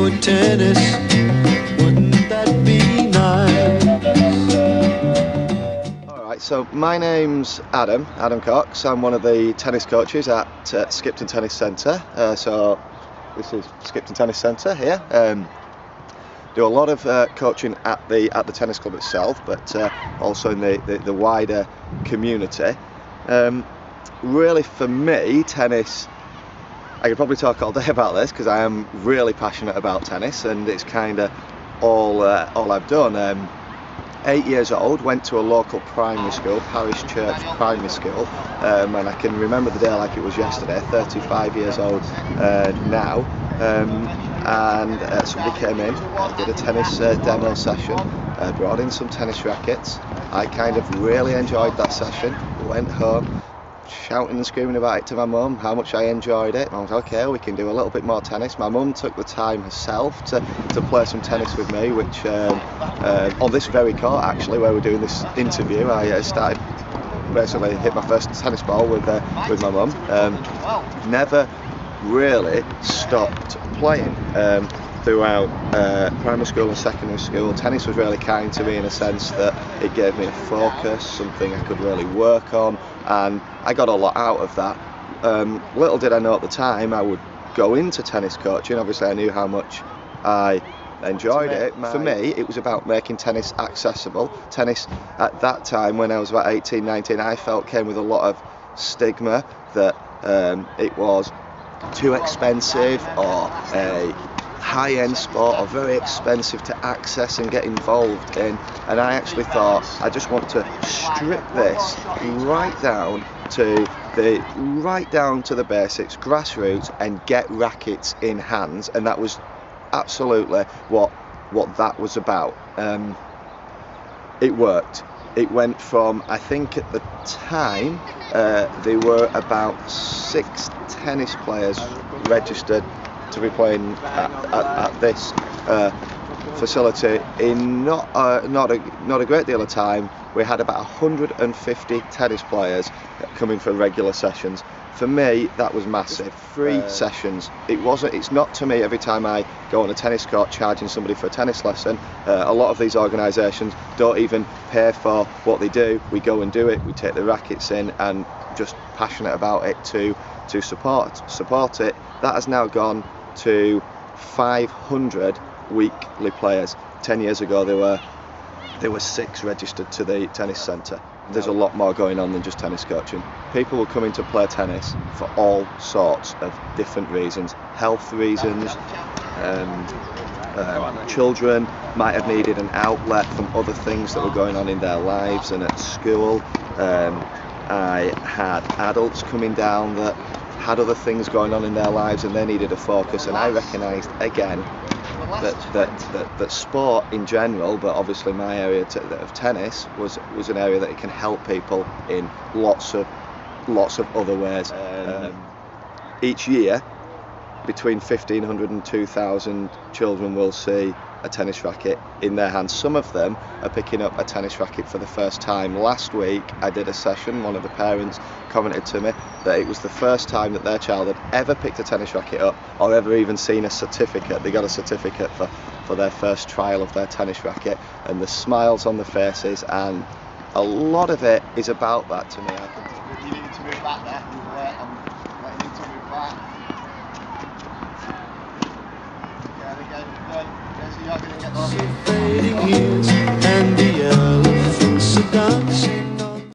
for tennis. Wouldn't that be nice? Alright, so my name's Adam Cox. I'm one of the tennis coaches at Skipton Tennis Centre. So this is Skipton Tennis Centre here. Do a lot of coaching at the tennis club itself, but also in the wider community. Really, for me, tennis, I could probably talk all day about this because I am really passionate about tennis, and it's kind of all I've done. 8 years old, went to a local primary school, Parish Church Primary School, and I can remember the day like it was yesterday. 35 years old now, and somebody came in, did a tennis demo session, brought in some tennis rackets. I kind of really enjoyed that session. Went home shouting and screaming about it to my mum, how much I enjoyed it. I was okay, we can do a little bit more tennis. My mum took the time herself to play some tennis with me, which on this very court actually where we're doing this interview, I started basically hit my first tennis ball with my mum. Never really stopped playing throughout primary school and secondary school. Tennis was really kind to me in a sense that it gave me a focus, something I could really work on, and I got a lot out of that. Little did I know at the time I would go into tennis coaching. Obviously I knew how much I enjoyed it. For me, it was about making tennis accessible. Tennis at that time, when I was about 18, 19, I felt came with a lot of stigma, that it was too expensive, or a high-end sport, or very expensive to access and get involved in. And I actually thought, I just want to strip this right down to the basics, grassroots, and get rackets in hands. And that was absolutely what that was about. It worked. It went from, I think at the time, there were about 6 tennis players registered to be playing at this facility. In not a great deal of time, we had about 150 tennis players coming for regular sessions. For me, that was massive. 3 sessions. It's not to me every time I go on a tennis court charging somebody for a tennis lesson. A lot of these organisations don't even pay for what they do. We go and do it. We take the rackets in, and just passionate about it to support it. That has now gone to 500 weekly players. 10 years ago there were 6 registered to the tennis centre. There's a lot more going on than just tennis coaching. People will come in to play tennis for all sorts of different reasons. Health reasons, children might have needed an outlet from other things that were going on in their lives and at school. I had adults coming down that had other things going on in their lives and they needed a focus, and I recognised again that sport in general, but obviously my area of tennis was an area that it can help people in lots of other ways. Each year, between 1,500 and 2,000 children will see a tennis racket in their hands. Some of them are picking up a tennis racket for the first time. Last week I did a session, one of the parents commented to me that it was the first time that their child had ever picked a tennis racket up, or ever even seen a certificate. They got a certificate for their first trial of their tennis racket, and the smiles on the faces, and a lot of it is about that to me. I think you need to move back there. You need to move back. Fading years and the elephants are dancing.